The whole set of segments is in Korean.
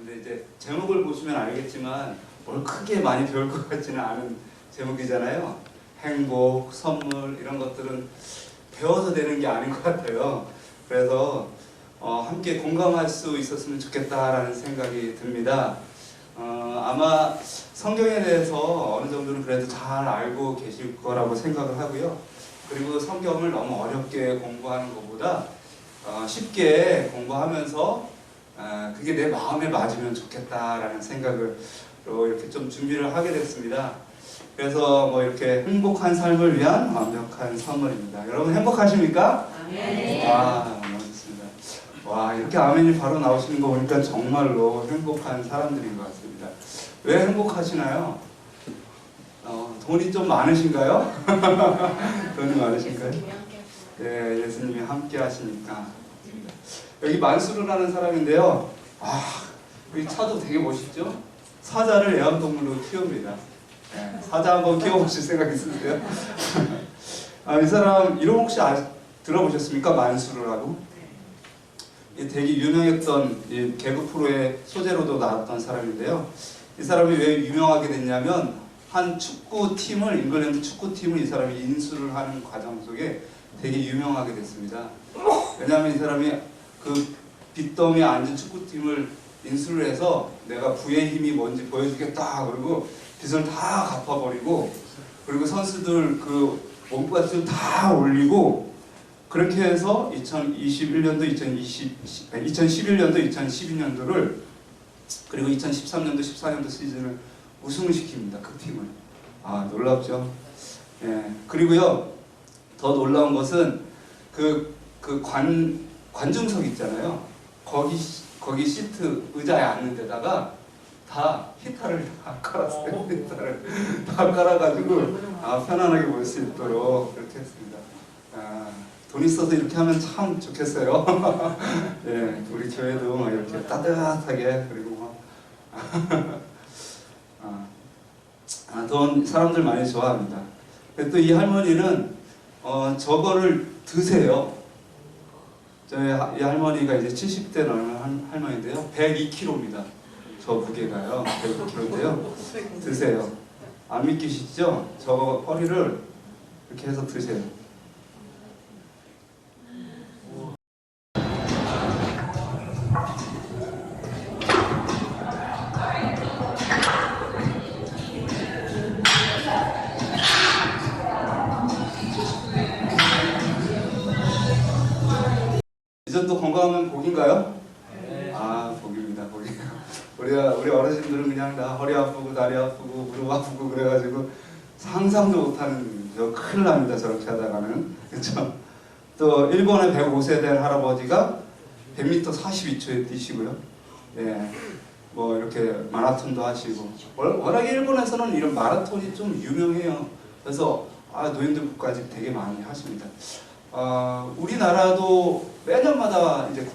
근데 이제 제목을 보시면 알겠지만 뭘 크게 많이 배울 것 같지는 않은 제목이잖아요. 행복, 선물 이런 것들은 배워서 되는 게 아닌 것 같아요. 그래서 함께 공감할 수 있었으면 좋겠다라는 생각이 듭니다. 아마 성경에 대해서 어느 정도는 그래도 잘 알고 계실 거라고 생각을 하고요. 그리고 성경을 너무 어렵게 공부하는 것보다 쉽게 공부하면서 그게 내 마음에 맞으면 좋겠다라는 생각을 이렇게 좀 준비를 하게 됐습니다. 그래서 뭐 이렇게 행복한 삶을 위한 완벽한 선물입니다. 여러분 행복하십니까? 아멘. 와, 너무 좋습니다. 와, 이렇게 아멘이 바로 나오시는 거 보니까 정말로 행복한 사람들인 것 같습니다. 왜 행복하시나요? 돈이 좀 많으신가요? 돈이 많으신가요? 네, 예수님이 함께 하시니까. 여기 만수르라는 사람인데요. 이 차도 되게 멋있죠? 사자를 애완동물로 키웁니다. 네, 사자 한번 키워보실 생각 있으세요? 이 사람 이름 혹시 들어보셨습니까? 만수르라고? 되게 유명했던 개그 프로의 소재로도 나왔던 사람인데요. 이 사람이 왜 유명하게 됐냐면 한 축구팀을, 잉글랜드 축구팀을 이 사람이 인수를 하는 과정 속에 되게 유명하게 됐습니다. 왜냐하면 이 사람이 그 빚더미에 앉은 축구팀을 인수를 해서 내가 부의 힘이 뭔지 보여주겠다 그리고 빚을 다 갚아버리고 그리고 선수들 그 몸값을 다 올리고 그렇게 해서 2011년도, 2011년도, 2012년도를 그리고 2013년도, 14년도 시즌을 우승을 시킵니다. 그 팀을. 놀랍죠? 예. 그리고요, 더 놀라운 것은 관중석 있잖아요. 거기 시트, 의자에 앉는 데다가 다 히타를 다 깔았어요. 히타를 다 깔아가지고 편안하게 볼 수 있도록 그렇게 했습니다. 돈 있어서 이렇게 하면 참 좋겠어요. 예, 우리 교회도 막 이렇게 따뜻하게 그리고 돈 사람들 많이 좋아합니다. 또 이 할머니는 저거를 드세요. 저희 이 할머니가 이제 70대 넘은 할머니인데요. 102kg입니다. 저 무게가요. 102kg인데요. 드세요. 안 믿기시죠? 저거 허리를 이렇게 해서 드세요. 이 정도 건강하면 복인가요? 네. 복입니다. 복이에요. 우리 어르신들은 그냥 다 허리 아프고 다리 아프고 무릎 아프고 그래가지고 상상도 못하는 큰일 납니다. 저렇게 하다가는. 그렇죠? 또 일본의 105세 된 할아버지가 100m 42초에 뛰시고요. 예, 뭐 이렇게 마라톤도 하시고 워낙에 일본에서는 이런 마라톤이 좀 유명해요. 그래서 노인들까지 되게 많이 하십니다. 우리나라도 매년마다 이제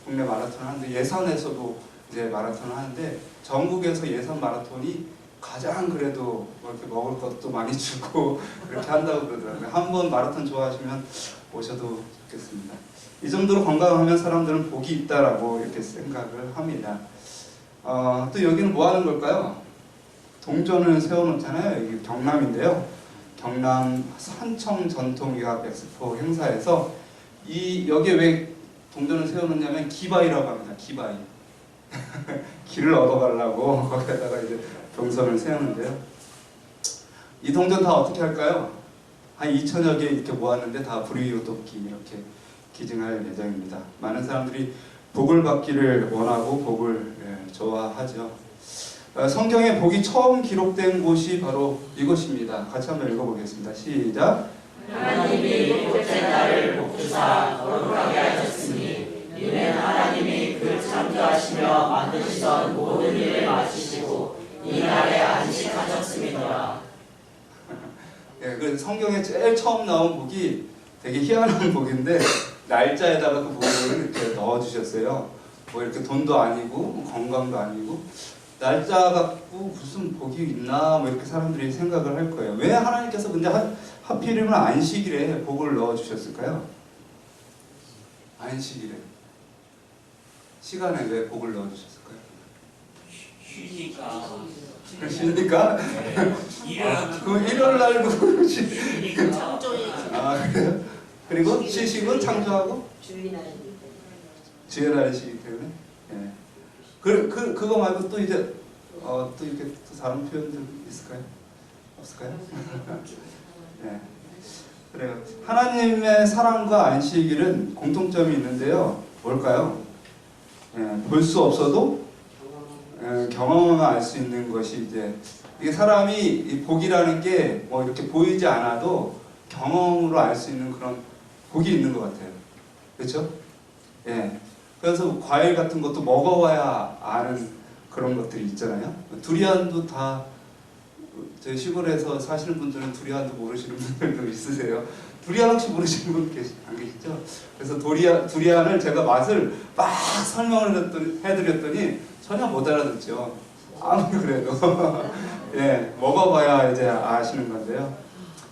국내 마라톤을 하는데 예산에서도 이제 마라톤을 하는데 전국에서 예산 마라톤이 가장 그래도 뭐 이렇게 먹을 것도 많이 주고 그렇게 한다고 그러더라고요. 한번 마라톤 좋아하시면 오셔도 좋겠습니다. 이 정도로 건강하면 사람들은 복이 있다라고 이렇게 생각을 합니다. 또 여기는 뭐 하는 걸까요? 동전을 세워놓잖아요. 여기 경남인데요. 경남 산청 전통의학 엑스포 행사에서 여기에 왜 동전을 세워놓냐면 기바이라고 합니다. 기바이. 길을 얻어가려고 거기에다가 이제 동전을 세우는데요. 이 동전 다 어떻게 할까요? 한 2천여 개 이렇게 모았는데 다 불이웃 돕기 이렇게 기증할 예정입니다. 많은 사람들이 복을 받기를 원하고 복을 좋아하죠. 성경에 복이 처음 기록된 곳이 바로 이곳입니다. 같이 한번 읽어보겠습니다. 시작. 하나님이 첫째 날을 복주사 거룩하게 하셨으니 이는 하나님이 그 창조하시며 만드시던 모든 일을 마치시고 이 날에 안식하셨음이더라. 그래서 성경에 제일 처음 나온 복이 되게 희한한 복인데 날짜에다가 그 복을 이렇게 넣어주셨어요. 뭐 이렇게 돈도 아니고 건강도 아니고 날짜 갖고 무슨 복이 있나 뭐 이렇게 사람들이 생각을 할 거예요. 왜 하나님께서 근데 하필이면 안식일에 복을 넣어주셨을까요? 안식일에 시간에 왜 복을 넣어주셨을까요? 쉬니까. 쉬니까? 그 일요일 날도 쉬니까. 창조의 아 그래요? 그리고 시식은 창조하고 주인하는 지혜라는 시기 때문에. 예. 그거 말고 또 이제 또 이렇게 또 다른 표현들 있을까요? 없을까요? 네. 그래요. 하나님의 사랑과 안식일은 공통점이 있는데요. 뭘까요? 볼 수 없어도 경험하면 알 수 있는 것이 이제 이게 사람이 이 복이라는 게 뭐 이렇게 보이지 않아도 경험으로 알 수 있는 그런 복이 있는 것 같아요. 그렇죠? 예. 그래서 과일 같은 것도 먹어봐야 아는 그런 것들이 있잖아요. 두리안도 다 저희 시골에서 사시는 분들은 두리안도 모르시는 분들도 있으세요. 두리안 혹시 모르시는 분 안 계시죠? 그래서 두리안을 제가 맛을 막 설명을 해드렸더니 전혀 못 알아듣죠. 아무리 그래도 예, 먹어봐야 이제 아시는 건데요.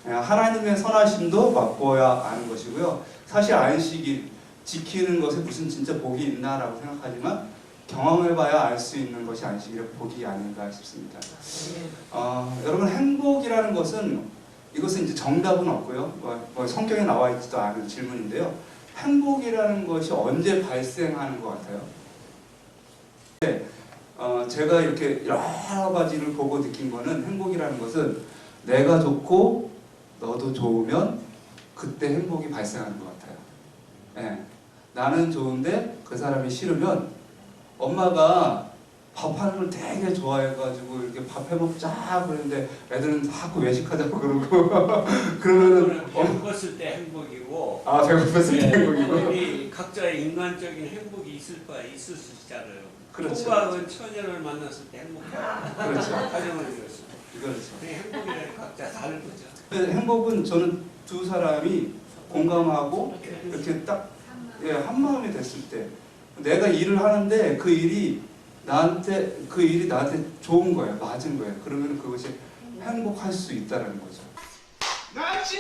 하나님의 선하심도 맛보아야 아는 것이고요. 사실 안식일 지키는 것에 무슨 진짜 복이 있나라고 생각하지만 경험해봐야 알 수 있는 것이 안식일의 복이 아닌가 싶습니다. 여러분 행복이라는 것은 이것은 이제 정답은 없고요. 뭐 성경에 나와 있지도 않은 질문인데요. 행복이라는 것이 언제 발생하는 것 같아요? 네, 제가 이렇게 여러 가지를 보고 느낀 거는 행복이라는 것은 내가 좋고 너도 좋으면 그때 행복이 발생하는 것 같아요. 네, 나는 좋은데 그 사람이 싫으면 엄마가 밥하는 걸 되게 좋아해가지고 이렇게 밥 해먹자 그러는데 애들은 자꾸 외식하자고 그러고 그러면은 배고팠을 때 행복이고 배고팠을 때 행복이고 우리 각자의 인간적인 행복이 있을 수 있잖아요. 그렇죠. 총각은 처녀를 만났을 때 행복해요. 그렇죠. 가정을 이뤘어. 그렇죠. 그 행복이라는 각자 다른 거죠. 행복은 저는 두 사람이 공감하고 이렇게 딱 한 마음이 됐을 때 내가 일을 하는데 그 일이 나한테 좋은 거예요, 맞은 거예요. 그러면 그것이 행복할 수 있다는 거죠. 나치!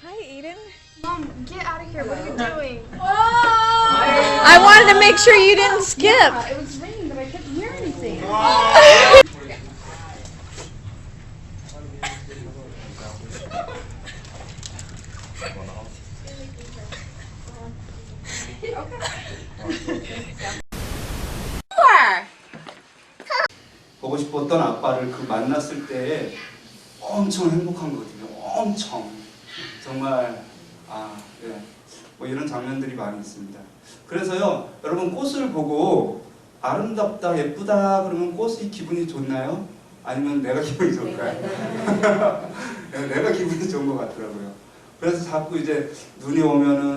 Hi, Eden. Mom, get out of here. What are you doing? I wanted to make sure you didn't skip. It was raining, but I couldn't hear anything. 보고 싶었던 아빠를 만났을 때에 엄청 행복한 거거든요. 엄청 정말 뭐 이런 장면들이 많이 있습니다. 그래서요, 여러분 꽃을 보고 아름답다, 예쁘다 그러면 꽃이 기분이 좋나요? 아니면 내가 기분이 좋을까요? 내가 기분이 좋은 것 같더라고요. 그래서 자꾸 이제 눈이 오면은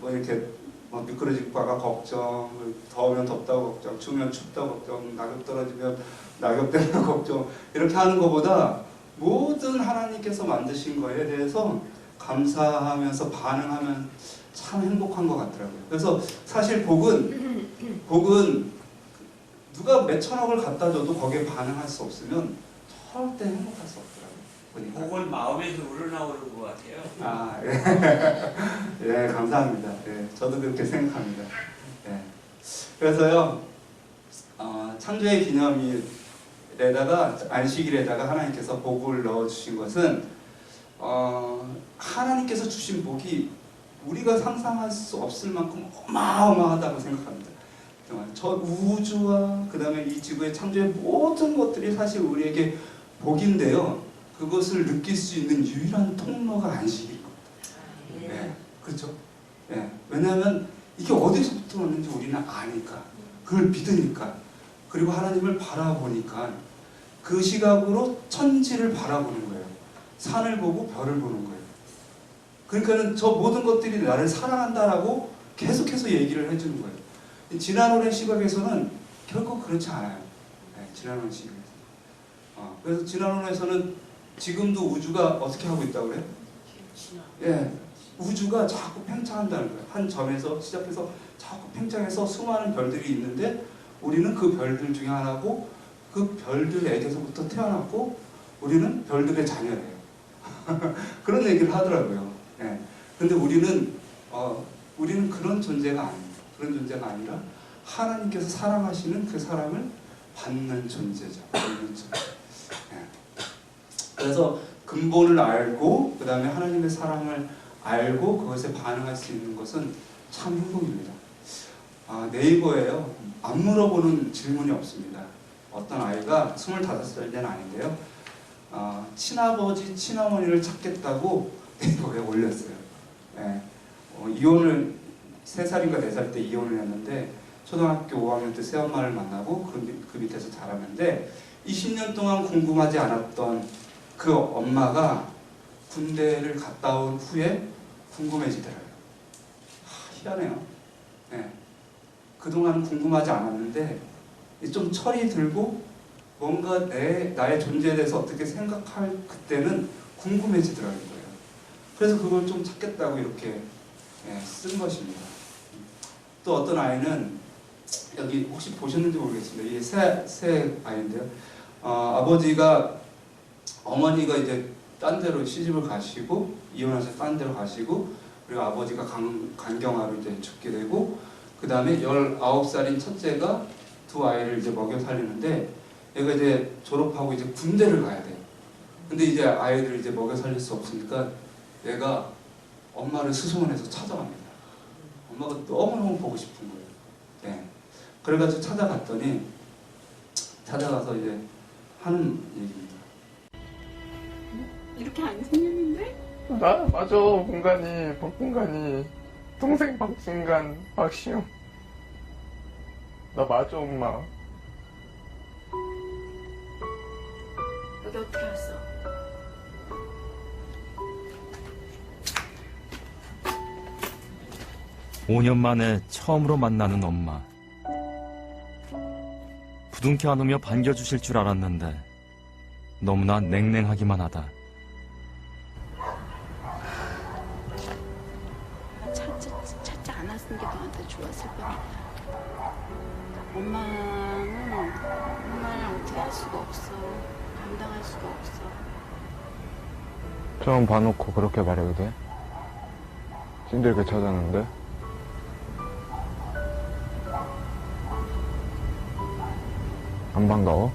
뭐 이렇게 미끄러질까봐 걱정, 더우면 덥다고 걱정, 추우면 춥다고 걱정, 낙엽 떨어지면 낙엽 때문에 걱정, 이렇게 하는 것보다 모든 하나님께서 만드신 거에 대해서 감사하면서 반응하면 참 행복한 것 같더라고요. 그래서 사실 복은 누가 몇 천억을 갖다 줘도 거기에 반응할 수 없으면 절대 행복할 수 없더라고요. 보니까. 복은 마음에서 우러나오는 것 같아요. 예, 감사합니다. 예, 저도 그렇게 생각합니다. 예. 그래서요, 창조의 기념일에다가 안식일에다가 하나님께서 복을 넣어주신 것은 하나님께서 주신 복이 우리가 상상할 수 없을 만큼 어마어마하다고 생각합니다. 정말 저 우주와 그 다음에 이 지구의 창조의 모든 것들이 사실 우리에게 복인데요. 그것을 느낄 수 있는 유일한 통로가 안식일 겁니다. 네, 그렇죠? 네, 왜냐하면 이게 어디서부터 왔는지 우리는 아니까, 그걸 믿으니까, 그리고 하나님을 바라보니까 그 시각으로 천지를 바라보는 거예요. 산을 보고 별을 보는 거예요. 그러니까는 저 모든 것들이 나를 사랑한다라고 계속해서 얘기를 해주는 거예요. 지난 올해 시각에서는 결코 그렇지 않아요. 네, 진화론 시기에서. 그래서 진화론에서는 지금도 우주가 어떻게 하고 있다고 그래요? 예, 우주가 자꾸 팽창한다는 거예요. 한 점에서 시작해서 자꾸 팽창해서 수많은 별들이 있는데 우리는 그 별들 중에 하나고 그 별들에게서부터 태어났고 우리는 별들의 자녀예요. 그런 얘기를 하더라고요. 예. 근데 우리는 그런 존재가 아닙니다. 그런 존재가 아니라 하나님께서 사랑하시는 그 사랑을 받는 존재죠. 예. 그래서 근본을 알고 그 다음에 하나님의 사랑을 알고 그것에 반응할 수 있는 것은 참 행복입니다. 네이버에요. 안 물어보는 질문이 없습니다. 어떤 아이가 25살 때는 아닌데요. 친아버지, 친어머니를 찾겠다고 네이버에 올렸어요. 예. 이혼을 3살인가 4살 때 이혼을 했는데 초등학교 5학년 때 새엄마를 만나고 그 밑에서 자랐는데 20년 동안 궁금하지 않았던 그 엄마가 군대를 갔다 온 후에 궁금해지더라고요. 희한해요. 예. 그동안 궁금하지 않았는데 좀 철이 들고 뭔가 나의 존재에 대해서 어떻게 생각할 그때는 궁금해지더라고요. 그래서 그걸 좀 찾겠다고 이렇게 쓴 것입니다. 또 어떤 아이는 여기 혹시 보셨는지 모르겠습니다. 이게 새 아이인데요. 어머니가 이제 딴 데로 시집을 가시고 이혼해서 딴 데로 가시고 그리고 아버지가 간경화로 이제 죽게 되고 그 다음에 19살인 첫째가 두 아이를 이제 먹여 살리는데 얘가 이제 졸업하고 이제 군대를 가야 돼요. 근데 이제 아이들을 이제 먹여 살릴 수 없으니까 얘가 엄마를 수소문해서 찾아갑니다. 엄마가 너무너무 보고 싶은 거예요. 네. 그래가지고 찾아가서 이제 하는 얘기입니다. 이렇게 안 생겼는데? 맞아. 박공간이 동생 박진간 박시영. 나 맞아, 엄마. 여기 어떻게 왔어? 오 년 만에 처음으로 만나는 엄마. 부둥켜 안으며 반겨주실 줄 알았는데 너무나 냉랭하기만 하다. 찾지 않았는 게 너한테 좋았을 뻔했다. 엄마를 어떻게 할 수가 없어. 감당할 수가 없어. 처음 봐놓고 그렇게 말해도 돼? 힘들게 찾았는데? 안 반가워?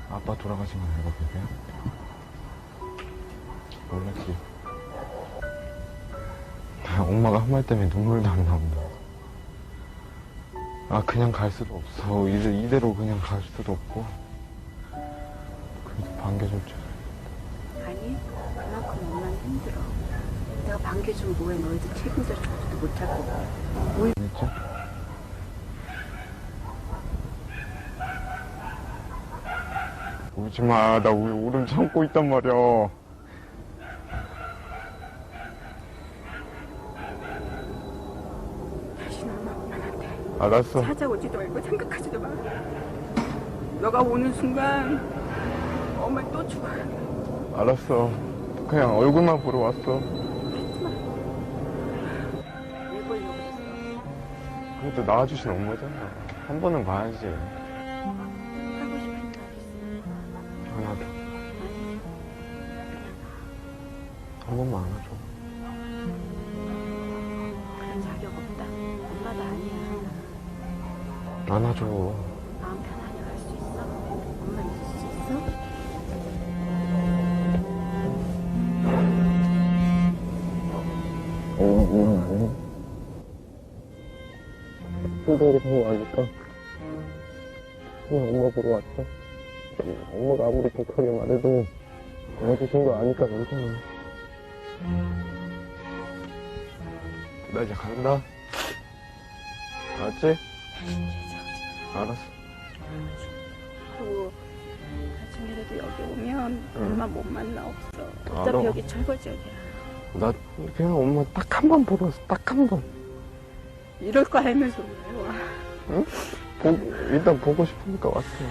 아빠 돌아가신 건 알고 계세요? 몰랐지. 엄마가 한 말 때문에 눈물도 안 나온다. 그냥 갈 수도 없어. 이대로 그냥 갈 수도 없고. 그래도 반겨줄 줄. 아니, 그만큼 엄마는 힘들어. 내가 반겨주면 뭐해. 너희들 책임져 주지도 못할 거고. 알겠지? 울지마. 나 울음 참고 있단 말이야. 다시는 엄마한테 알았어. 찾아오지도 말고 생각하지도 마. 너가 오는 순간 엄마 또 죽어요. 알았어. 그냥 얼굴만 보러 왔어. 하지마. 왜 보려고 그랬어? 그래도 낳아주신 엄마잖아. 한 번은 봐야지. 하고 싶은 말 있어. 안아줘. 한 번만 안아줘. 그런 자격 없다. 엄마도 아니야. 안아줘. 마음 편하게 갈 수 있어? 엄마 있을 수 있어? 이건 아니야. 힘들게 산 거 아니까. 그냥 엄마 보러 왔어. 엄마가 아무리 독하게 말해도 도와주신 거 아니까 괜찮아. 나 이제 간다. 알았지? 알았어. 그리고 나중에라도 여기 오면 엄마 못 만나 없어. 알아. 어차피 여기 철거지역이야. 나 그냥 엄마 딱 한 번 보러 왔어. 딱 한 번. 이럴 거 알면서 왜 와? 응? 일단 보고 싶으니까 왔어요.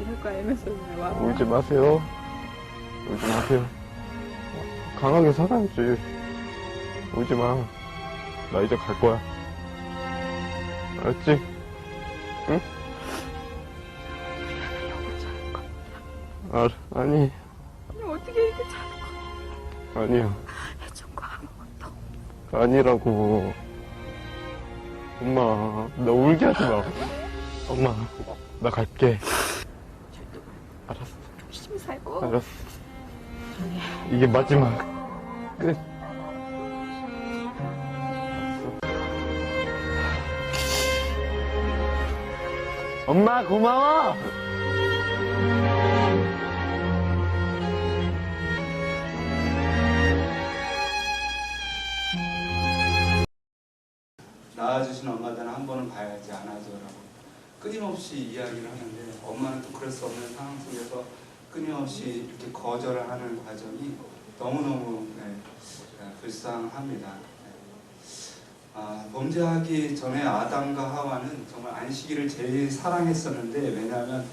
이럴 거 알면서 왜 와? 울지 마세요. 울지 마세요. 강하게 살아야지. 울지 마. 나 이제 갈 거야. 알았지? 응? 아니. 어떻게 이렇게 잘할 거 아니야. 해준 거 아무것도. 아니라고. 엄마, 나 울게 하지 마. 엄마, 나 갈게. 알았어. 조심히 살고. 알았어. 이게 마지막. 끝. 엄마, 고마워! 낳아주신 엄마들은 한 번은 봐야지 안아줘라고 끊임없이 이야기를 하는데 엄마는 또 그럴 수 없는 상황 속에서 끊임없이 이렇게 거절을 하는 과정이 너무너무 불쌍합니다. 범죄하기 전에 아담과 하와는 정말 안식일을 제일 사랑했었는데 왜냐하면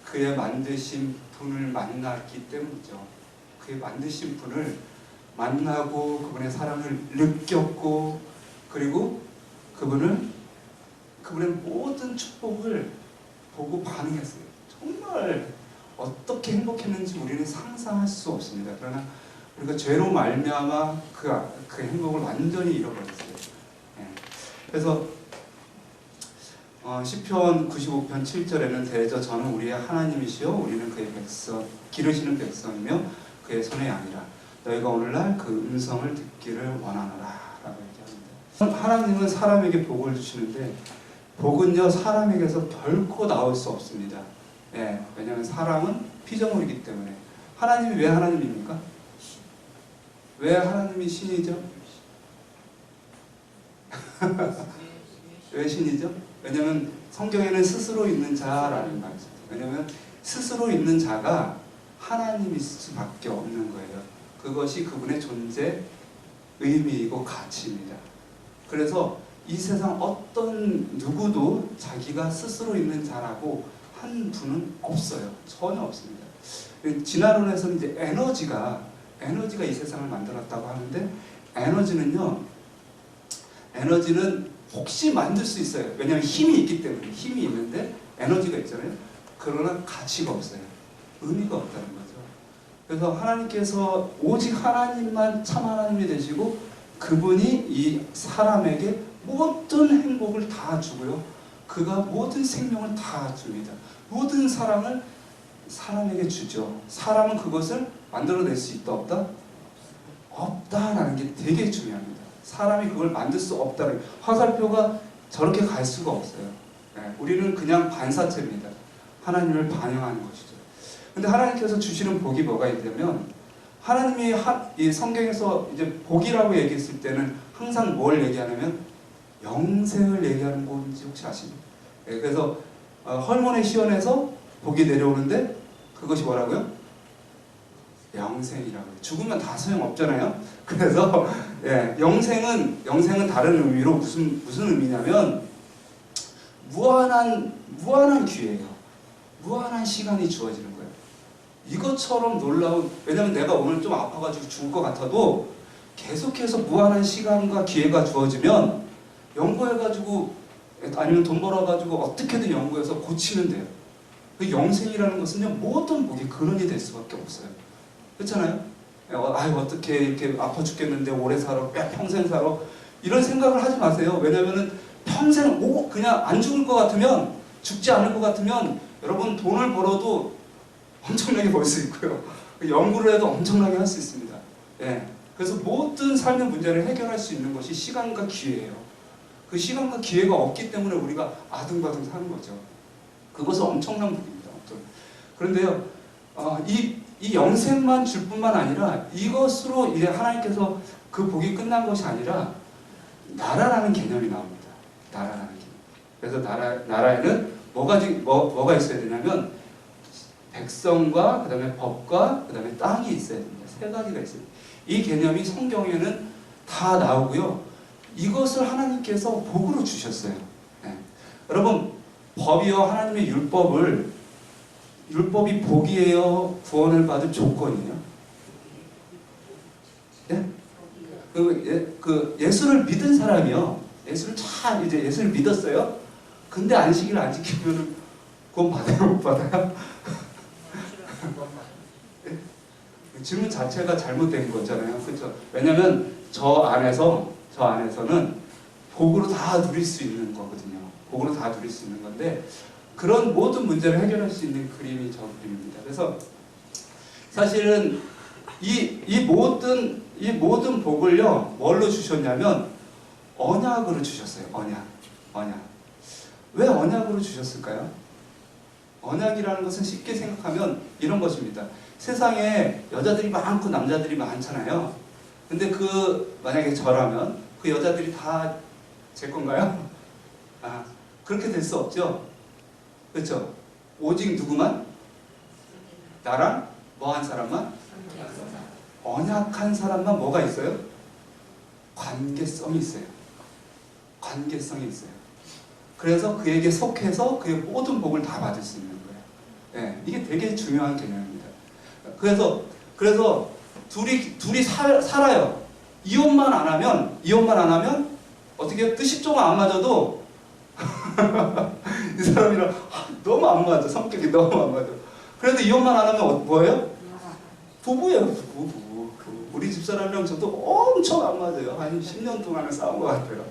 그의 만드신 분을 만났기 때문이죠. 그의 만드신 분을 만나고 그분의 사랑을 느꼈고 그리고 그분의 모든 축복을 보고 반응했어요. 정말 어떻게 행복했는지 우리는 상상할 수 없습니다. 그러나 우리가 죄로 말미암아 그 행복을 완전히 잃어버렸어요. 예. 그래서 시편 95편 7절에는 대저 저는 우리의 하나님이시요 우리는 그의 백성 기르시는 백성이며 그의 손의 양이라 너희가 오늘날 그 음성을 듣기를 원하노라 라고 얘기합니다. 하나님은 사람에게 복을 주시는데 복은요 사람에게서 결코 나올 수 없습니다. 예, 왜냐하면 사람은 피조물이기 때문에. 하나님이 왜 하나님입니까? 왜 하나님이 신이죠? 왜 신이죠? 왜냐하면 성경에는 스스로 있는 자라는 말이 있습니다. 왜냐하면 스스로 있는 자가 하나님일 수밖에 없는 거예요. 그것이 그분의 존재 의미이고 가치입니다. 그래서 이 세상 어떤 누구도 자기가 스스로 있는 자라고 한 분은 없어요. 전혀 없습니다. 진화론에서는 이제 에너지가 이 세상을 만들었다고 하는데 에너지는 혹시 만들 수 있어요. 왜냐하면 힘이 있기 때문에. 힘이 있는데 에너지가 있잖아요. 그러나 가치가 없어요. 의미가 없다는 거죠. 그래서 하나님께서 오직 하나님만 참 하나님이 되시고 그분이 이 사람에게 모든 행복을 다 주고요. 그가 모든 생명을 다 줍니다. 모든 사랑을 사람에게 주죠. 사람은 그것을 만들어낼 수 있다 없다? 없다라는 게 되게 중요합니다. 사람이 그걸 만들 수 없다는 화살표가 저렇게 갈 수가 없어요. 네, 우리는 그냥 반사체입니다. 하나님을 반영하는 것이죠. 근데 하나님께서 주시는 복이 뭐가 있냐면 하나님이 이 성경에서 이제 복이라고 얘기했을 때는 항상 뭘 얘기하냐면 영생을 얘기하는 건지 혹시 아십니까? 네, 그래서 헐몬의 시원에서 복이 내려오는데 그것이 뭐라고요? 영생이라고요. 죽으면 다 소용없잖아요. 그래서 예, 영생은 다른 의미로 무슨 의미냐면 무한한 기회예요. 무한한 시간이 주어지는 거예요. 이것처럼 놀라운, 왜냐면 내가 오늘 좀 아파가지고 죽을 것 같아도 계속해서 무한한 시간과 기회가 주어지면 연구해가지고 아니면 돈 벌어가지고 어떻게든 연구해서 고치면 돼요. 그 영생이라는 것은요 모든 복이 근원이 될 수밖에 없어요. 그렇잖아요? 아유 어떻게 이렇게 아파 죽겠는데 오래 살아, 평생 살아, 이런 생각을 하지 마세요. 왜냐면은 평생 그냥 안 죽을 것 같으면, 죽지 않을 것 같으면 여러분 돈을 벌어도 엄청나게 벌 수 있고요. 연구를 해도 엄청나게 할 수 있습니다. 예. 그래서 모든 삶의 문제를 해결할 수 있는 것이 시간과 기회예요. 그 시간과 기회가 없기 때문에 우리가 아등바등 사는 거죠. 그것은 엄청난 복입니다. 그런데요, 이 영생만 줄 뿐만 아니라 이것으로 이제 하나님께서 그 복이 끝난 것이 아니라 나라라는 개념이 나옵니다. 나라라는 개념. 그래서 나라에는 뭐가 있어야 되냐면 백성과 그다음에 법과 그다음에 땅이 있어야 됩니다. 세 가지가 있어요. 이 개념이 성경에는 다 나오고요. 이것을 하나님께서 복으로 주셨어요. 네. 여러분 법이요 하나님의 율법이 복이에요, 구원을 받을 조건이에요? 예? 예수를 믿은 사람이요. 예수를 믿었어요. 근데 안식일을 안 지키면 구원 받아요, 못 받아요? 예? 질문 자체가 잘못된 거잖아요. 그렇죠? 왜냐면 저 안에서는 복으로 다 누릴 수 있는 거거든요. 복으로 다 누릴 수 있는 건데 그런 모든 문제를 해결할 수 있는 그림이 저 그림입니다. 그래서 사실은 이 모든 복을요 뭘로 주셨냐면 언약으로 주셨어요. 언약. 왜 언약으로 주셨을까요? 언약이라는 것은 쉽게 생각하면 이런 것입니다. 세상에 여자들이 많고 남자들이 많잖아요. 근데 만약에 저라면 그 여자들이 다 제 건가요? 그렇게 될 수 없죠. 그렇죠? 오직 누구만? 나랑 뭐한 사람만? 언약한 사람만 뭐가 있어요? 관계성이 있어요. 관계성이 있어요. 그래서 그에게 속해서 그의 모든 복을 다 받을 수 있는 거예요. 네, 이게 되게 중요한 개념입니다. 그래서 둘이 살아요. 이혼만 안 하면 어떻게 해요? 뜻이 안 맞아도 이 사람이랑 너무 안 맞아. 성격이 너무 안 맞아. 그래도 이혼만 안 하면 뭐예요? 부부예요. 부부. 우리 집사람이랑 저도 엄청 안 맞아요. 한 10년 동안은 싸운 것 같아요.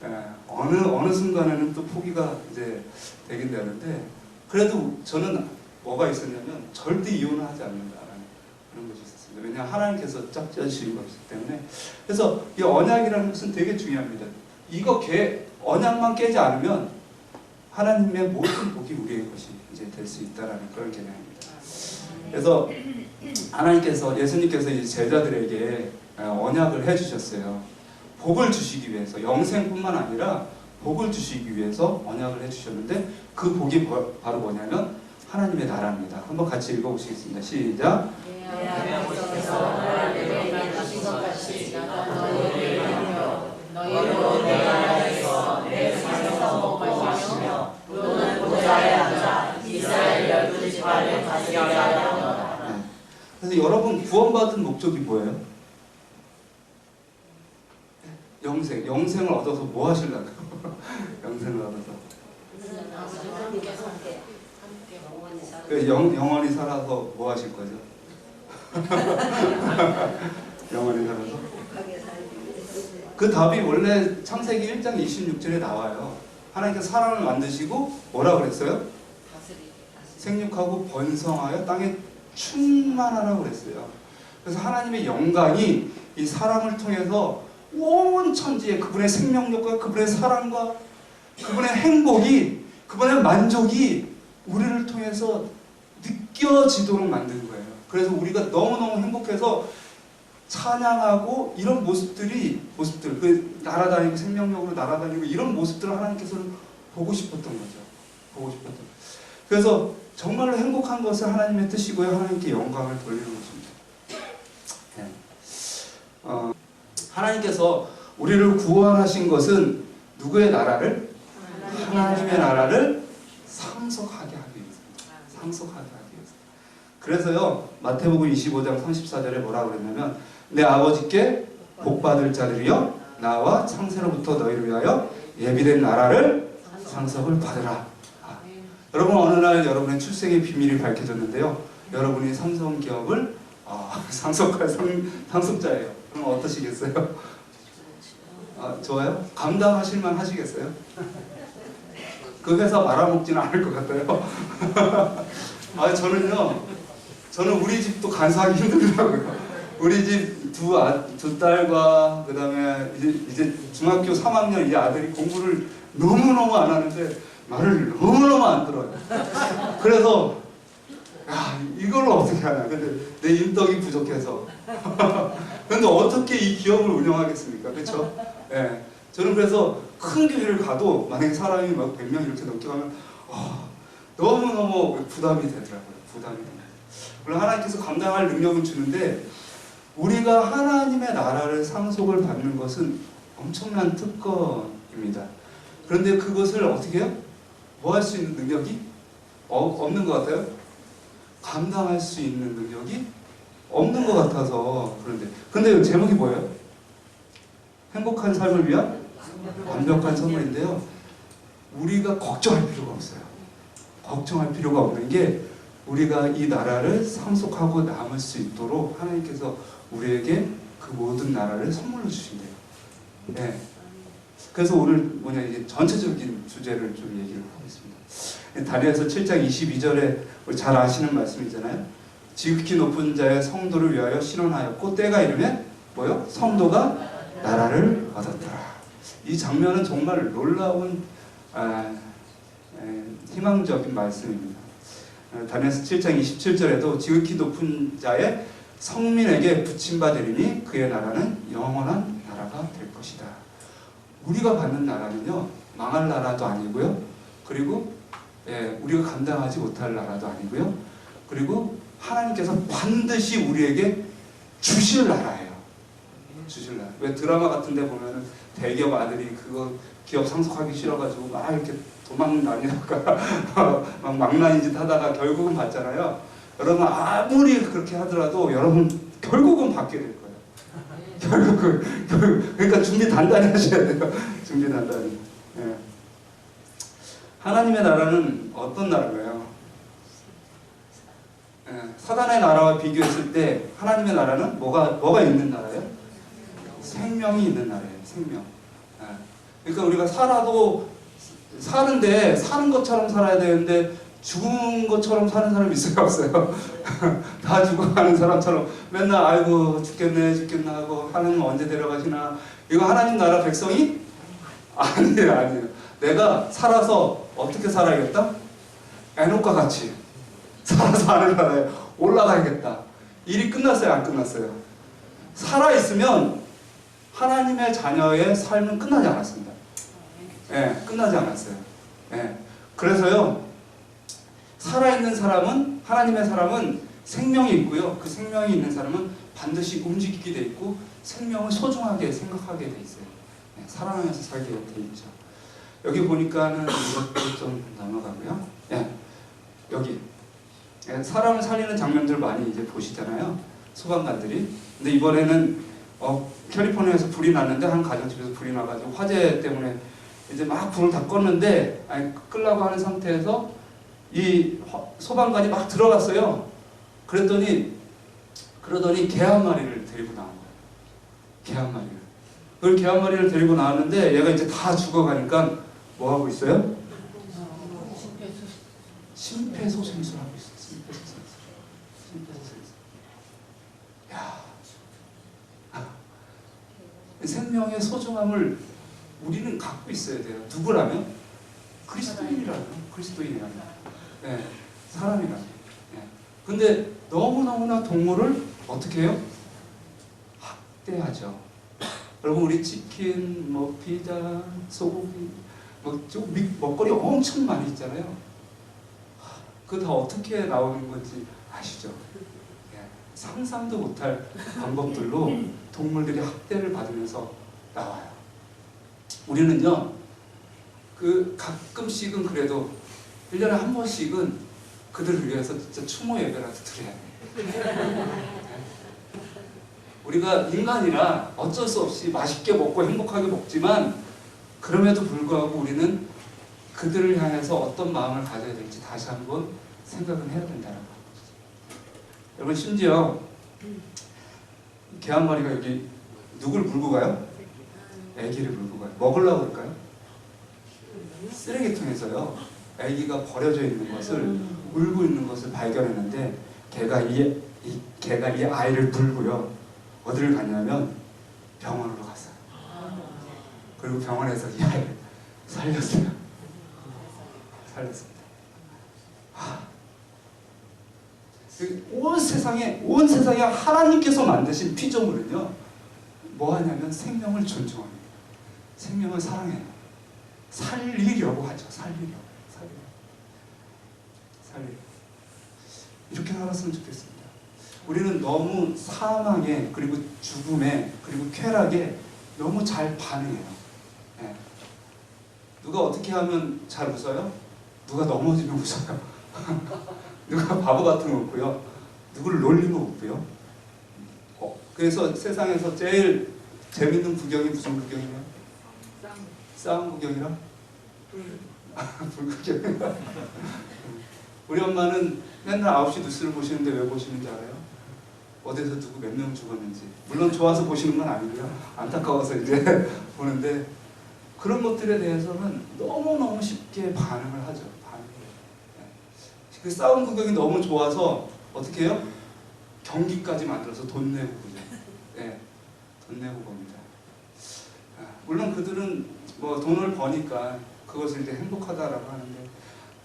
예, 어느 순간에는 또 포기가 이제 되긴 되는데 그래도 저는 뭐가 있었냐면 절대 이혼을 하지 않는다라는 그런 것이 있었습니다. 왜냐하면 하나님께서 짝지어주신 것이기 때문에. 그래서 이 언약이라는 것은 되게 중요합니다. 언약만 깨지 않으면 하나님의 모든 복이 우리의 것이 이제 될 수 있다라는 그런 개념입니다. 그래서 예수님께서 이제 제자들에게 언약을 해주셨어요. 복을 주시기 위해서, 영생뿐만 아니라 복을 주시기 위해서 언약을 해주셨는데 그 복이 바로 뭐냐면 하나님의 나라입니다. 한번 같이 읽어보시겠습니다. 시작. 너희로 내 나라에서 내 상에서 먹고 마시며 너는 보좌에 앉아 이스라엘 12지파를 다스리게 하려노라. 그래서 여러분 구원받은 목적이 뭐예요? 영생을 얻어서 뭐 하시려고요? 영생을 얻어서 영원히 살아서 뭐 하실 거죠? 영원히 살아서? 그 답이 원래 창세기 1장 26절에 나와요. 하나님께서 사람을 만드시고 뭐라 그랬어요? 생육하고 번성하여 땅에 충만하라고 그랬어요. 그래서 하나님의 영광이 이 사람을 통해서 온 천지에 그분의 생명력과 그분의 사랑과 그분의 행복이, 그분의 만족이 우리를 통해서 느껴지도록 만든 거예요. 그래서 우리가 너무너무 행복해서 찬양하고 이런 모습들, 날아다니고 생명력으로 날아다니고 이런 모습들을 하나님께서는 보고 싶었던 거죠. 그래서 정말로 행복한 것을 하나님의 뜻이고요. 하나님께 영광을 돌리는 것입니다. 네. 하나님께서 우리를 구원하신 것은 누구의 나라를? 하나님의 나라를 상속하게 하기 위해서. 그래서요, 마태복음 25장 34절에 뭐라고 그랬냐면 내 아버지께 복받을 자들이여 나와 창세로부터 너희를 위하여 예비된 나라를 상속을 받으라. 여러분 어느 날 여러분의 출생의 비밀이 밝혀졌는데요. 여러분이 삼성기업을 상속할 상속자예요. 그럼 어떠시겠어요? 좋아요? 감당하실만 하시겠어요? 그 회사 말아먹지는 않을 것 같아요. 저는 우리 집도 간사하기 힘들더라고요. 우리 집 두 딸과 그 다음에 이제 중학교 3학년 이 아들이 공부를 너무너무 안 하는데 말을 너무너무 안 들어요. 그래서 이걸 어떻게 하냐. 근데 내 인덕이 부족해서. 근데 어떻게 이 기업을 운영하겠습니까? 그렇죠? 예. 저는 그래서 큰 교회를 가도 만약에 사람이 막 100명 이렇게 넘게 가면 너무너무 부담이 되더라고요. 물론 하나님께서 감당할 능력은 주는데 우리가 하나님의 나라를 상속을 받는 것은 엄청난 특권입니다. 그런데 그것을 어떻게 해요? 뭐 할 수 있는 능력이 없는 것 같아요? 감당할 수 있는 능력이 없는 것 같아서 그런데 근데 제목이 뭐예요? 행복한 삶을 위한 완벽한 선물인데요. 우리가 걱정할 필요가 없어요. 걱정할 필요가 없는 게 우리가 이 나라를 상속하고 남을 수 있도록 하나님께서 우리에게 그 모든 나라를 선물로 주신대요. 네. 그래서 오늘 뭐냐 이제 전체적인 주제를 좀 얘기를 하고 있습니다. 다니엘서 7장 22절에 우리 잘 아시는 말씀이잖아요. 지극히 높은 자의 성도를 위하여 신원하였고 때가 이르면 뭐요? 성도가 나라를 얻었더라. 이 장면은 정말 놀라운 희망적인 말씀입니다. 다니엘서 7장 27절에도 지극히 높은 자의 성민에게 붙임받으리니 그의 나라는 영원한 나라가 될 것이다. 우리가 받는 나라는요 망할 나라도 아니고요, 그리고 우리가 감당하지 못할 나라도 아니고요, 그리고 하나님께서 반드시 우리에게 주실 나라예요. 주실 나라. 왜 드라마 같은 데 보면은 대기업 아들이 그거 기업 상속하기 싫어가지고 막 이렇게 도망 다니다가 막 망나니 짓 하다가 결국은 받잖아요. 여러분 아무리 그렇게 하더라도 여러분 결국은 받게 될 거예요. 결국은 그러니까 준비 단단히 하셔야 돼요. 준비 단단히. 예. 하나님의 나라는 어떤 나라예요? 예. 사단의 나라와 비교했을 때 하나님의 나라는 뭐가 있는 나라예요? 생명이 있는 나라예요. 생명. 예. 그러니까 우리가 사는데 사는 것처럼 살아야 되는데 죽은 것처럼 사는 사람이 있어요, 없어요? 다 죽어가는 사람처럼 맨날 아이고 죽겠나 하고 하나님 언제 데려가시나. 이거 하나님 나라 백성이? 아니에요. 내가 살아서 어떻게 살아야겠다? 에녹과 같이 살아서 하늘나라에 올라가야겠다. 일이 끝났어요, 안 끝났어요? 살아있으면 하나님의 자녀의 삶은 끝나지 않았습니다. 끝나지 않았어요. 그래서요, 살아있는 사람은, 하나님의 사람은 생명이 있고요. 그 생명이 있는 사람은 반드시 움직이게 돼 있고 생명을 소중하게 생각하게 돼 있어요. 살아나면서 살게 돼 있죠. 여기 보니까는 이것도 좀 넘어가고요. 여기 사람을 살리는 장면들 많이 이제 보시잖아요. 소방관들이. 근데 이번에는 캘리포니아에서 불이 났는데 한 가정집에서 불이 나가지고 화재 때문에 이제 막 불을 다 껐는데 끄려고 하는 상태에서 이 소방관이 막 들어갔어요. 그러더니 개 한 마리를 데리고 나온 거예요. 개 한 마리를. 그걸 개 한 마리를 데리고 나왔는데 얘가 이제 다 죽어가니까 뭐 하고 있어요? 심폐소생술 하고 있어요. 심폐소생술. 야, 생명의 소중함을 우리는 갖고 있어야 돼요. 누구라면? 그리스도인이라면. 그리스도인이라면. 사람이라면. 근데 너무너무나 동물을 어떻게 해요? 학대하죠. 여러분 우리 치킨, 피자, 소고기, 먹거리 엄청 많이 있잖아요. 그거 다 어떻게 나오는 건지 아시죠? 상상도 못할 방법들로 동물들이 학대를 받으면서 나와요. 우리는요, 가끔씩은 그래도 1년에 한 번씩은 그들을 위해서 진짜 추모 예배라도 드려야 돼요. 우리가 인간이라 어쩔 수 없이 맛있게 먹고 행복하게 먹지만 그럼에도 불구하고 우리는 그들을 향해서 어떤 마음을 가져야 될지 다시 한번 생각은 해야 된다는 거죠. 여러분 심지어 개 한 마리가 여기 누굴 물고 가요? 애기를 물고 가요. 먹으려고 그럴까요? 쓰레기통에서요, 애기가 버려져 있는 것을, 울고 있는 것을 발견했는데 걔가 이 아이를 물고요, 어디를 갔냐면 병원으로 갔어요. 그리고 병원에서 이 아이를 살렸어요. 살렸습니다. 온 세상에 하나님께서 만드신 피조물은요, 뭐 하냐면 생명을 존중합니다. 생명을 사랑해요. 살리려고 하죠. 살리려고. 이렇게 살았으면 좋겠습니다. 우리는 너무 사망에, 그리고 죽음에, 그리고 쾌락에 너무 잘 반응해요. 누가 어떻게 하면 잘 웃어요? 누가 넘어지면 웃어요. 누가 바보 같은 거 웃고요. 누구를 놀리면 웃고요. 그래서 세상에서 제일 재밌는 구경이 무슨 구경이냐? 싸움 구경이라? 불구경이라? 우리 엄마는 맨날 9시 뉴스를 보시는데 왜 보시는지 알아요? 어디서 누구 몇 명 죽었는지. 물론 좋아서 보시는 건 아니고요. 안타까워서 이제 보는데 그런 것들에 대해서는 너무너무 쉽게 반응을 하죠. 그 싸움 구경이 너무 좋아서 어떻게 해요? 경기까지 만들어서 돈 내고 보죠. 네, 돈 내고 봅니다. 물론 그들은 뭐 돈을 버니까 그것을 이제 행복하다라고 하는데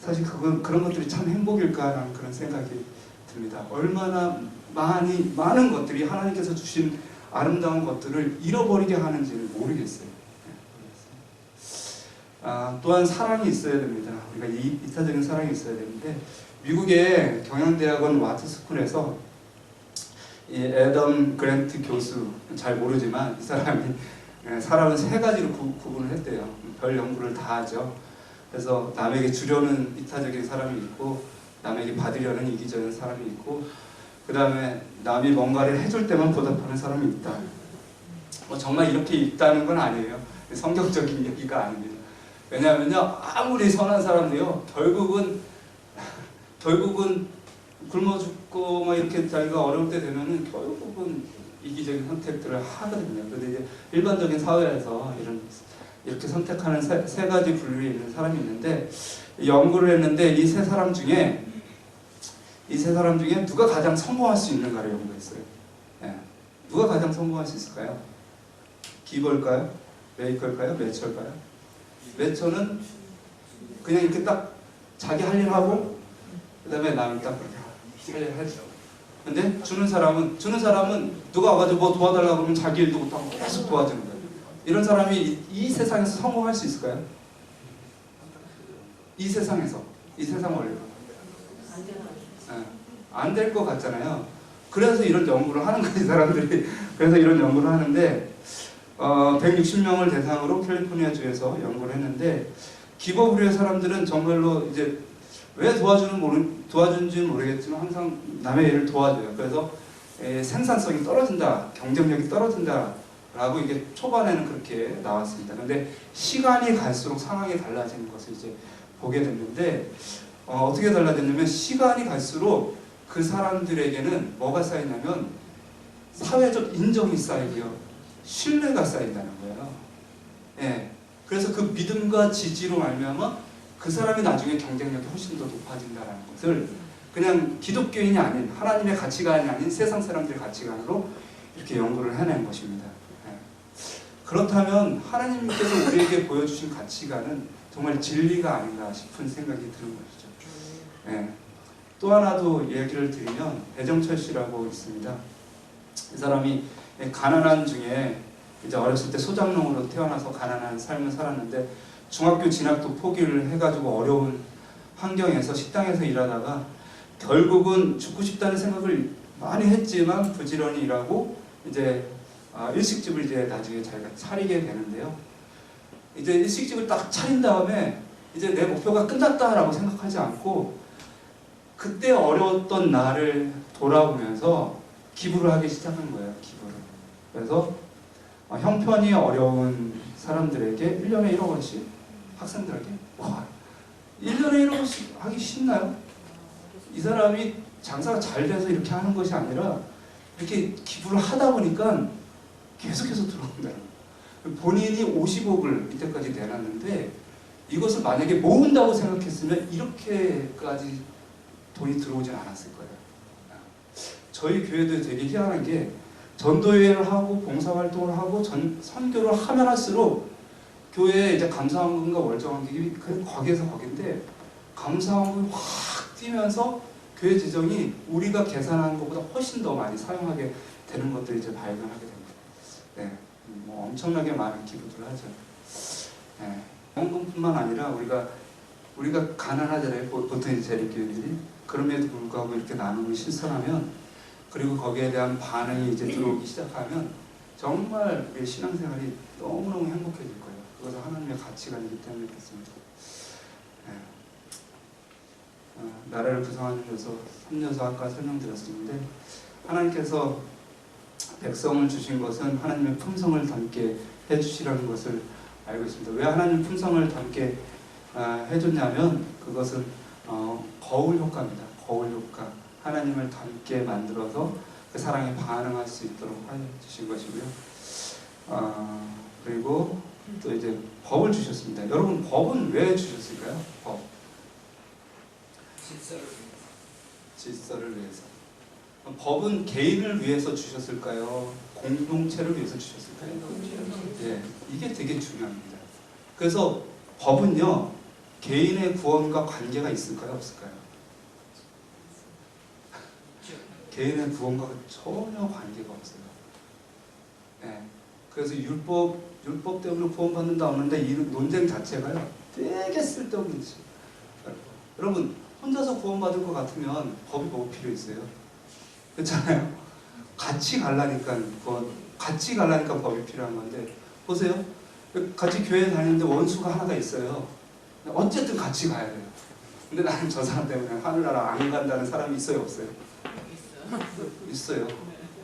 사실 그런 것들이 참 행복일까라는 그런 생각이 듭니다. 얼마나 많은 것들이 하나님께서 주신 아름다운 것들을 잃어버리게 하는지를 모르겠어요. 또한 사랑이 있어야 됩니다. 우리가 이타적인 사랑이 있어야 되는데 미국의 경영대학원 와트스쿨에서 이 애덤 그랜트 교수, 잘 모르지만 이 사람이 사람은 세 가지로 구분을 했대요. 별 연구를 다 하죠. 그래서 남에게 주려는 이타적인 사람이 있고, 남에게 받으려는 이기적인 사람이 있고, 그 다음에 남이 뭔가를 해줄 때만 보답하는 사람이 있다. 정말 이렇게 있다는 건 아니에요. 성경적인 얘기가 아닙니다. 왜냐하면요, 아무리 선한 사람도요, 결국은 굶어 죽고 막 이렇게 자기가 어려울 때 되면은 결국은 이기적인 선택들을 하거든요. 근데 이제 일반적인 사회에서 이렇게 선택하는 세 가지 분류에 있는 사람이 있는데, 연구를 했는데 이 세 사람 중에 누가 가장 성공할 수 있는가를 연구했어요. 예. 누가 가장 성공할 수 있을까요? 기버일까요? 메이커일까요? 매처일까요? 매처는 그냥 이렇게 딱 자기 할 일 하고 그 다음에 남이 딱 그렇게 할 일 하죠. 근데 주는 사람은 누가 와가지고 뭐 도와달라고 그러면 자기 일도 못하고 계속 도와주는 거예요. 이런 사람이 이 세상에서 성공할 수 있을까요? 이 세상 원리로 안 될 것 같잖아요. 그래서 이런 연구를 하는 거예요, 사람들이. 그래서 이런 연구를 하는데 160명을 대상으로 캘리포니아주에서 연구를 했는데, 기버브리의 사람들은 정말로 이제 왜 도와주는지는 모르겠지만 항상 남의 일을 도와줘요. 그래서 생산성이 떨어진다, 경쟁력이 떨어진다 라고 이게 초반에는 그렇게 나왔습니다. 근데 시간이 갈수록 상황이 달라지는 것을 이제 보게 됐는데, 어떻게 달라졌냐면, 시간이 갈수록 그 사람들에게는 뭐가 쌓이냐면 사회적 인정이 쌓이고요, 신뢰가 쌓인다는 거예요. 예. 그래서 그 믿음과 지지로 말미암아 그 사람이 나중에 경쟁력이 훨씬 더 높아진다는 것을 그냥 기독교인이 아닌, 하나님의 가치관이 아닌 세상 사람들의 가치관으로 이렇게 연구를 해낸 것입니다. 예. 그렇다면 하나님께서 우리에게 보여주신 가치관은 정말 진리가 아닌가 싶은 생각이 드는 것이죠. 예. 또 하나도 얘기를 드리면, 배정철 씨라고 있습니다. 이 사람이 가난한 중에 이제 어렸을 때 소장농으로 태어나서 가난한 삶을 살았는데, 중학교 진학도 포기를 해가지고 어려운 환경에서 식당에서 일하다가 결국은 죽고 싶다는 생각을 많이 했지만 부지런히 일하고 이제 일식집을 이제 나중에 자기가 차리게 되는데요. 이제 일식집을 딱 차린 다음에 이제 내 목표가 끝났다라고 생각하지 않고 그때 어려웠던 나를 돌아보면서 기부를 하기 시작한 거예요. 기부를. 그래서 형편이 어려운 사람들에게 1년에 1억 원씩, 학생들에게, 와, 1년에 1억 원씩 하기 쉽나요? 이 사람이 장사가 잘 돼서 이렇게 하는 것이 아니라 이렇게 기부를 하다 보니까 계속해서 들어온다는 거예요. 본인이 50억을 이때까지 내놨는데 이것을 만약에 모은다고 생각했으면 이렇게까지 돈이 들어오진 않았을 거예요. 저희 교회도 되게 희한한 게, 전도회를 하고 봉사활동을 하고 선교를 하면 할수록 교회에 이제 감사원금과 월정원금이 거기에서 거긴데, 감사원금이 확 뛰면서 교회 재정이 우리가 계산하는 것보다 훨씬 더 많이 사용하게 되는 것들을 이제 발견하게 됩니다. 네, 뭐 엄청나게 많은 기부들을 하죠. 네, 원금뿐만 아니라 우리가 가난하잖아요. 보통 이제 재립교회들이. 그럼에도 불구하고 이렇게 나눔을 실천하면, 그리고 거기에 대한 반응이 이제 들어오기 시작하면 정말 우리의 신앙생활이 너무너무 행복해질 거예요. 그것은 하나님의 가치관이기 때문에 그렇습니다. 네. 나라를 구성하는 요소 3요소 아까 설명드렸었는데, 하나님께서 백성을 주신 것은 하나님의 품성을 담게 해주시라는 것을 알고 있습니다. 왜 하나님 품성을 담게 해줬냐면 그것은 거울 효과입니다. 거울 효과. 하나님을 담게 만들어서 그 사랑에 반응할 수 있도록 해주신 것이고요. 그리고 또 이제 법을 주셨습니다. 여러분, 법은 왜 주셨을까요? 법. 질서를 위해서. 법은 개인을 위해서 주셨을까요? 공동체를 위해서 주셨을까요? 예, 이게 되게 중요합니다. 그래서 법은요, 개인의 구원과 관계가 있을까요? 없을까요? 개인의 구원과 전혀 관계가 없어요. 예, 그래서 율법 때문에 구원받는다 없는데 이 논쟁 자체가요, 되게 쓸데없는 짓. 여러분, 혼자서 구원받을 것 같으면 법이 뭐 필요 있어요? 그렇잖아요. 같이 가려니까 법이 필요한 건데, 보세요. 같이 교회 다니는데 원수가 하나가 있어요. 어쨌든 같이 가야 돼요. 근데 나는 저 사람 때문에 하늘나라 안 간다는 사람이 있어요, 없어요? 있어요.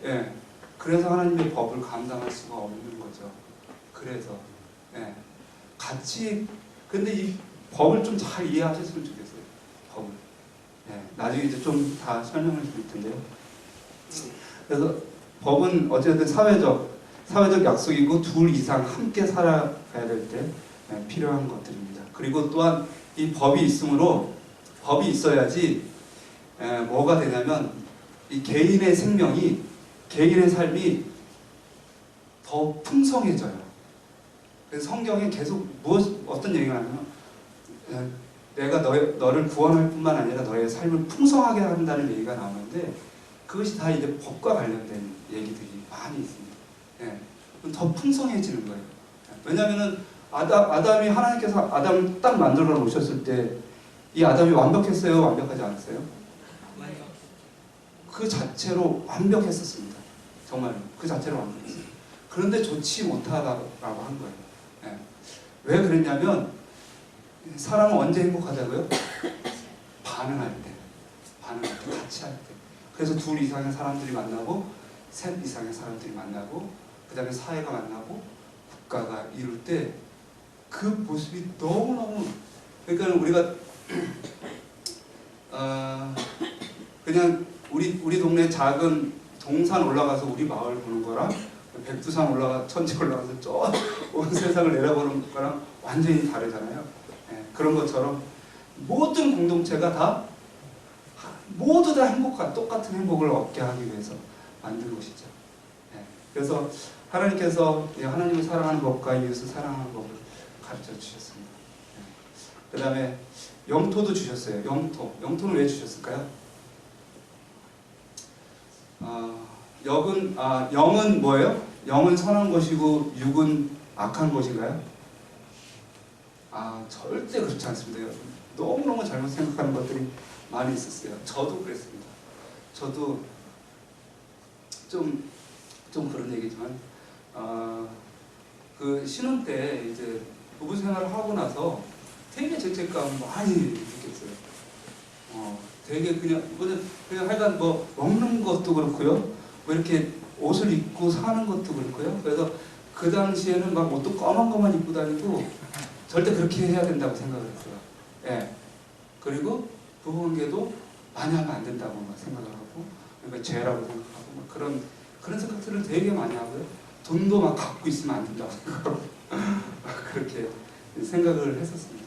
예. 그래서 하나님의 법을 감당할 수가 없는 거죠. 그래서 같이, 근데 이 법을 좀 잘 이해하셨으면 좋겠어요. 법을. 나중에 이제 좀 다 설명을 드릴 텐데요. 그래서 법은 어쨌든 사회적 약속이고 둘 이상 함께 살아가야 될 때 필요한 것들입니다. 그리고 또한 이 법이 있으므로, 법이 있어야지 뭐가 되냐면 이 개인의 생명이, 개인의 삶이 더 풍성해져요. 그래서 성경에 계속 어떤 얘기가 나냐면 내가 너를 구원할 뿐만 아니라 너의 삶을 풍성하게 한다는 얘기가 나오는데, 그것이 다 이제 법과 관련된 얘기들이 많이 있습니다. 더 풍성해지는 거예요. 왜냐하면은 아담이, 하나님께서 아담을 딱 만들어 놓으셨을 때 이 아담이 완벽했어요? 완벽하지 않았어요? 그 자체로 완벽했었습니다. 정말 그 자체로 완벽했어요. 그런데 좋지 못하다고 한 거예요. 왜 그랬냐면, 사람은 언제 행복하다고요? 반응할 때, 같이 할 때. 그래서 둘 이상의 사람들이 만나고, 셋 이상의 사람들이 만나고, 그 다음에 사회가 만나고, 국가가 이룰 때 그 모습이 너무너무, 그러니까 우리가 그냥 우리 동네 작은 동산 올라가서 우리 마을 보는 거랑 백두산 천지 올라가서 저 온 세상을 내려보는 거랑 완전히 다르잖아요. 그런 것처럼 모든 공동체가 다 모두 다 똑같은 행복을 얻게 하기 위해서 만든 것이죠. 그래서 하나님께서 하나님을 사랑하는 법과 이웃을 사랑하는 법을 가르쳐 주셨습니다. 그 다음에 영토도 주셨어요. 영토는 왜 주셨을까요? 영은 뭐예요? 영은 선한 것이고 육은 악한 것인가요? 절대 그렇지 않습니다. 여러분. 너무너무 잘못 생각하는 것들이 많이 있었어요. 저도 그랬습니다. 저도 좀 그런 얘기지만, 그 신혼 때 이제 부부 생활을 하고 나서 되게 죄책감 많이 느꼈어요. 되게 그냥 하여간 뭐 먹는 것도 그렇고요, 뭐 이렇게 옷을 입고 사는 것도 그렇고요. 그래서 그 당시에는 막 옷도 검은 것만 입고 다니고 절대 그렇게 해야 된다고 생각을 했어요. 그리고 부부관계도 많이 하면 안 된다고 막 생각을 하고, 그러니까 죄라고 생각하고 막 그런 생각들을 되게 많이 하고요. 돈도 막 갖고 있으면 안 된다고 생각하고 그렇게 생각을 했었습니다.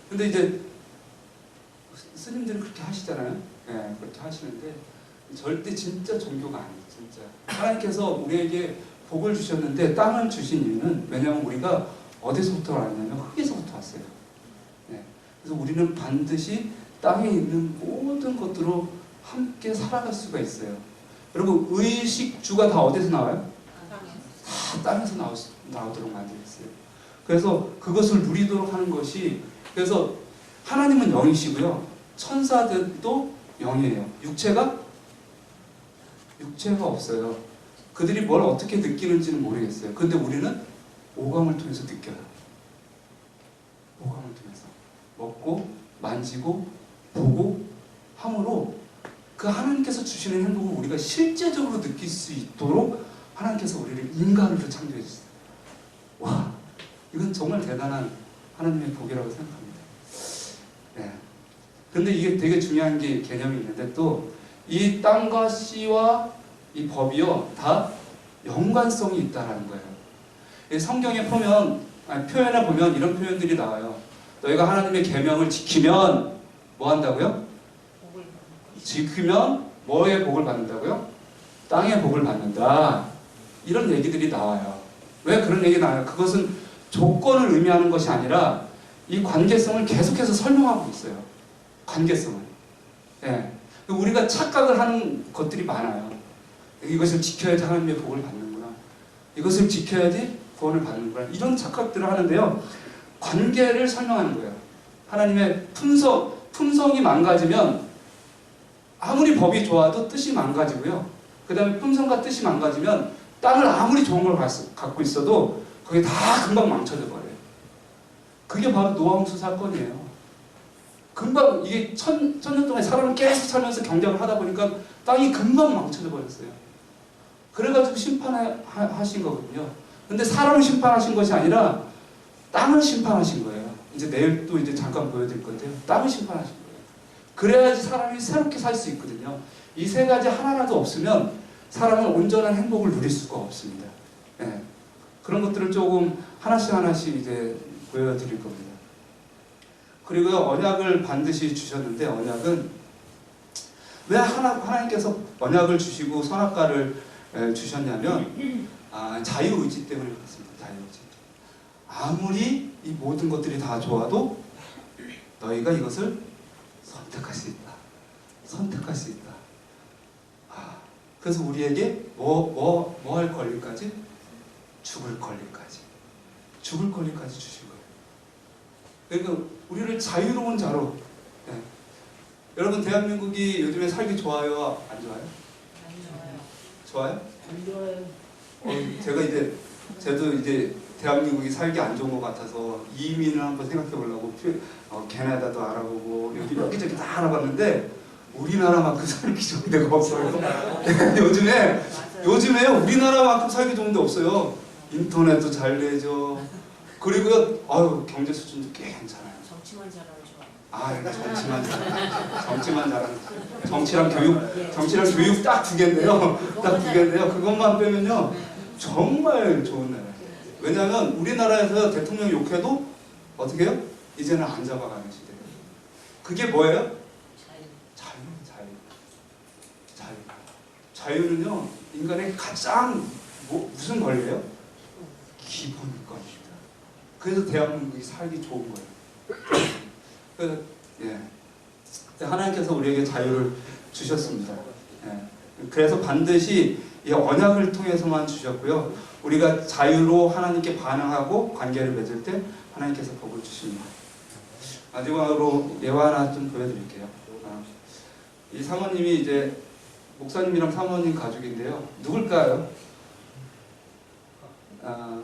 근데 이제 스님들이 그렇게 하시잖아요. 그렇게 하시는데 절대 진짜 종교가 아니에요. 진짜 하나님께서 우리에게 복을 주셨는데 땅을 주신 이유는, 왜냐하면 우리가 어디서부터 왔냐면 흙에서부터 왔어요. 그래서 우리는 반드시 땅에 있는 모든 것들로 함께 살아갈 수가 있어요. 여러분, 의식주가 다 어디서 나와요? 다 땅에서 나오도록 만들었어요. 그래서 그것을 누리도록 하는 것이, 그래서 하나님은 영이시고요, 천사들도 영이에요. 육체가 없어요. 그들이 뭘 어떻게 느끼는지는 모르겠어요. 그런데 우리는 오감을 통해서 느껴요. 오감을 통해서 먹고 만지고 보고 함으로 그 하나님께서 주시는 행복을 우리가 실제적으로 느낄 수 있도록 하나님께서 우리를 인간으로 창조해 주셨어요. 와, 이건 정말 대단한 하나님의 복이라고 생각합니다. 네. 근데 이게 되게 중요한 게 개념이 있는데 또 이 땅과 씨와 이 법이요 다 연관성이 있다라는 거예요. 이 성경에 보면 표현을 보면 이런 표현들이 나와요. 너희가 하나님의 계명을 지키면 뭐 한다고요? 지키면 뭐의 복을 받는다고요? 땅의 복을 받는다. 이런 얘기들이 나와요. 왜 그런 얘기 나와요? 그것은 조건을 의미하는 것이 아니라 이 관계성을 계속해서 설명하고 있어요. 관계성을. 예. 우리가 착각을 하는 것들이 많아요. 이것을 지켜야지 하나님의 복을 받는구나. 이것을 지켜야지 구원을 받는구나. 이런 착각들을 하는데요. 관계를 설명하는 거예요. 하나님의 품성이 망가지면 아무리 법이 좋아도 뜻이 망가지고요. 그 다음에 품성과 뜻이 망가지면 땅을 아무리 좋은 걸 갖고 있어도 그게 다 금방 망쳐져 버려요. 그게 바로 노아홍수 사건이에요. 금방 이게 천년 동안 사람을 계속 살면서 경작을 하다 보니까 땅이 금방 망쳐져 버렸어요. 그래가지고 심판하신 거거든요. 근데 사람을 심판하신 것이 아니라 땅을 심판하신 거예요. 이제 내일 또 이제 잠깐 보여드릴 건데요. 땅을 심판하신 거예요. 그래야지 사람이 새롭게 살 수 있거든요. 이 세 가지 하나라도 없으면 사람은 온전한 행복을 누릴 수가 없습니다. 예. 그런 것들을 조금 하나씩 이제 보여드릴 겁니다. 그리고 언약을 반드시 주셨는데 언약은 왜 하나님께서 언약을 주시고 선악과를 주셨냐면 자유의지 때문에 그렇습니다. 자유의지. 아무리 이 모든 것들이 다 좋아도 너희가 이것을 선택할 수 있다. 선택할 수 있다. 그래서 우리에게 뭐 할 권리까지? 죽을 권리까지. 죽을 권리까지 주신 거예요. 그러니까 우리를 자유로운 자로. 네. 여러분 대한민국이 요즘에 살기 좋아요? 안 좋아요? 안 좋아요. 좋아요? 안 좋아요. 제가 저도 이제 대한민국이 살기 안 좋은 것 같아서 이민을 한번 생각해 보려고 캐나다도 알아보고 여기저기 다 알아봤는데 우리나라만큼 살기 좋은 데가 없어요. 요즘에 우리나라만큼 살기 좋은 데 없어요. 인터넷도 잘 되죠. 그리고요, 경제 수준도 꽤 괜찮아요. 정치만 잘하면 좋아요. 정치만 잘하는. 정치랑 교육 딱 두 개인데요. 딱 두 개인데요. 그것만 빼면요, 정말 좋은 나라예요. 왜냐하면 우리나라에서 대통령 욕해도 어떻게 해요? 이제는 안 잡아가는 시대예요. 그게 뭐예요? 자유는요, 인간의 가장 무슨 권리예요? 기본 권리입니다. 그래서 대한민국이 살기 좋은 거예요. 하나님께서 우리에게 자유를 주셨습니다. 그래서 반드시 이 언약을 통해서만 주셨고요. 우리가 자유로 하나님께 반응하고 관계를 맺을 때 하나님께서 복을 주십니다. 마지막으로 예화 하나 좀 보여드릴게요. 이 사모님이 이제 목사님이랑 사모님 가족인데요. 누굴까요?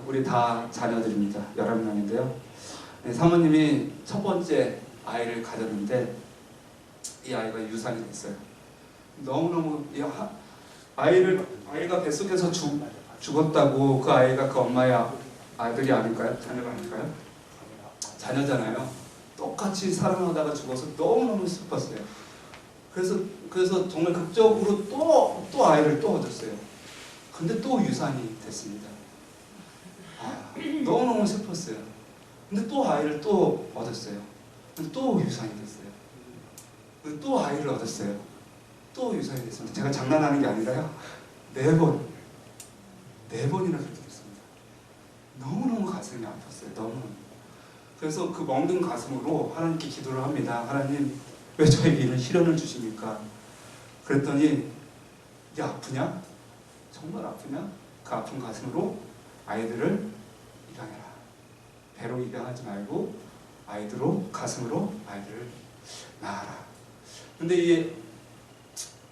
우리 다 자녀들입니다. 11명인데요. 사모님이 첫 번째 아이를 가졌는데 이 아이가 유산이 됐어요. 너무너무 아이가 뱃속에서 죽었다고 그 아이가 그 엄마의 아들이 아닐까요? 자녀가 아닐까요? 자녀잖아요. 똑같이 사랑하다가 죽어서 너무너무 슬펐어요. 그래서 정말 극적으로 또 아이를 또 얻었어요. 근데 또 유산이 됐습니다. 너무너무 슬펐어요. 근데 또 아이를 또 얻었어요. 근데 또 유산이 됐어요. 근데 또 아이를 얻었어요. 또 유산이 됐습니다. 제가 장난하는 게 아니라요. 4번이나 그렇게 됐습니다. 너무너무 가슴이 아팠어요. 너무. 그래서 그 멍든 가슴으로 하나님께 기도를 합니다. 하나님, 왜 저에게 이런 시련을 주십니까? 그랬더니 이게 아프냐? 정말 아프냐? 그 아픈 가슴으로 아이들을 입양해라. 배로 입양하지 말고 가슴으로 아이들을 낳아라. 근데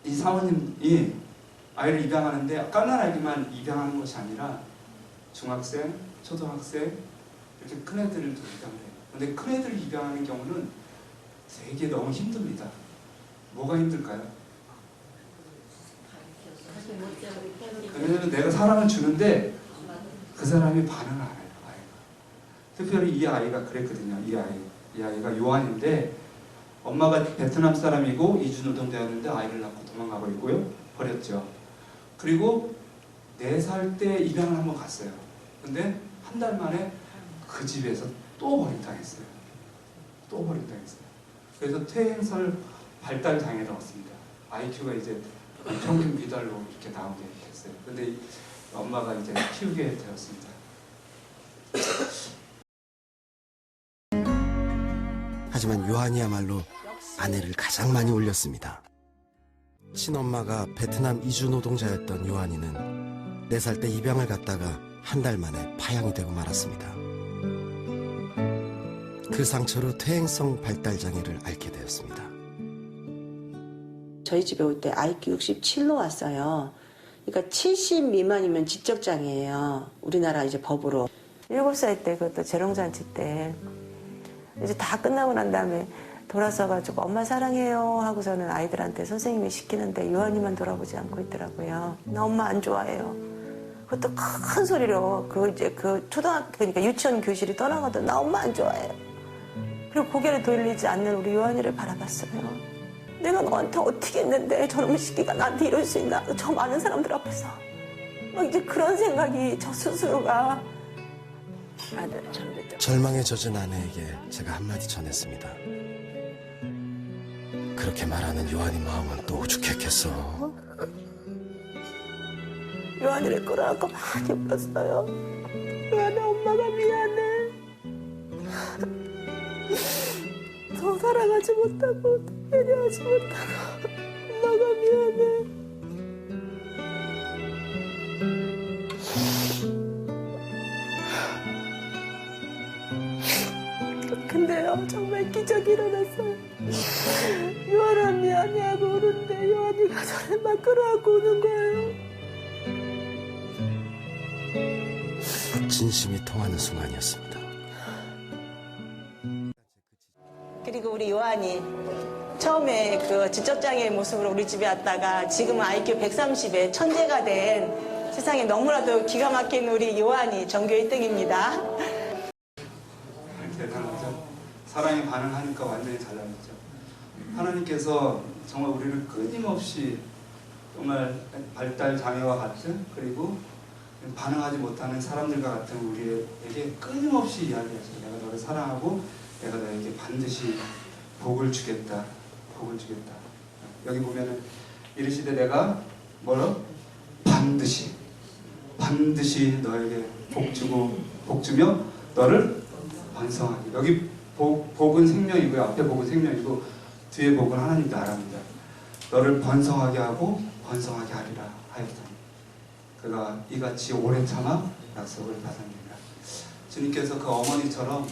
이 사모님이 아이를 입양하는데 갓난아기만 입양하는 것이 아니라 중학생, 초등학생 이렇게 큰 애들을 입양해요. 근데 큰 애들을 입양하는 경우는 되게 너무 힘듭니다. 뭐가 힘들까요? 왜냐면 내가 사랑을 주는데 그 사람이 반응을 안 해요. 아이가. 특별히 이 아이가 그랬거든요. 이 아이가 요한인데 엄마가 베트남 사람이고 이주노동자였는데 아이를 낳고 도망가고 있고요. 버렸죠. 그리고 4살 때 입양을 한번 갔어요. 근데 한 달 만에 그 집에서 또 버림당했어요. 또 버림당했어요. 그래서 퇴행설 발달 장애를 얻습니다. IQ가 이제 평균 미달로 이렇게 나오게 됐어요. 근데 엄마가 이제 키우게 되었습니다. 하지만 요한이야말로 아내를 가장 많이 울렸습니다. 친엄마가 베트남 이주 노동자였던 요한이는 4살 때 입양을 갔다가 한 달 만에 파양이 되고 말았습니다. 그 상처로 퇴행성 발달 장애를 앓게 되었습니다. 저희 집에 올 때 IQ 67로 왔어요. 그러니까 70 미만이면 지적장애예요. 우리나라 이제 법으로. 7살 때 그것도 재롱잔치 때 이제 다 끝나고 난 다음에 돌아서가지고 엄마 사랑해요 하고서는 아이들한테 선생님이 시키는데 요한이만 돌아보지 않고 있더라고요. 나 엄마 안 좋아해요. 그것도 큰 소리로 그 초등학교 그러니까 유치원 교실이 떠나가도 나 엄마 안 좋아해요. 그리고 고개를 돌리지 않는 우리 요한이를 바라봤어요. 내가 너한테 어떻게 했는데 저놈의 새끼가 나한테 이럴 수 있나? 저 많은 사람들 앞에서 막 이제 그런 생각이 저 스스로가 절망에 젖은 아내에게 제가 한마디 전했습니다. 그렇게 말하는 요한이 마음은 또 오죽했겠어. 요한이를 끌어안고 많이 울었어요. 요한아 엄마가 미안해. 더 살아가지 못하고 배려하지 못하고 엄마가 미안해. 근데요 정말 기적이 일어났어요. 요한아 미안해 하고 우는데 요한이가 저를 막 끌어안고 우는 거예요. 진심이 통하는 순간이었습니다. 그리고 우리 요한이 처음에 그 지적장애의 모습으로 우리 집에 왔다가 지금은 IQ 130에 천재가 된 세상에 너무나도 기가 막힌 우리 요한이 전교 1등입니다. 대단하죠. 사랑에 반응하니까 완전히 달라졌죠. 하나님께서 정말 우리를 끊임없이 정말 발달 장애와 같은 그리고 반응하지 못하는 사람들과 같은 우리에게 끊임없이 이야기하셔요. 내가 너를 사랑하고 내가 너에게 반드시 복을 주겠다. 복을 주겠다. 여기 보면은 이르시되 내가 뭐로? 반드시 너에게 복 주며 너를 번성하게. 여기 복은 생명이고요. 앞에 복은 생명이고 뒤에 복은 하나님 나라입니다. 너를 번성하게 하고 번성하게 하리라 하였다. 그가 이같이 오래 참아 약속을 받았느니라. 주님께서 그 어머니처럼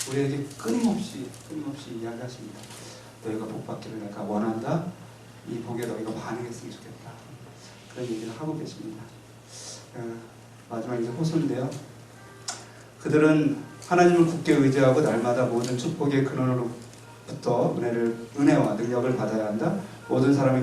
우리에게 끊임없이 이야기하십니다. 너희가 복받기를 내가 원한다. 이 복에 너희가 반응했으면 좋겠다. 그런 얘기를 하고 계십니다. 마지막 이제 호소인데요. 그들은 하나님을 굳게 의지하고 날마다 모든 축복의 근원으로부터 은혜와 능력을 받아야 한다. 모든 사람에게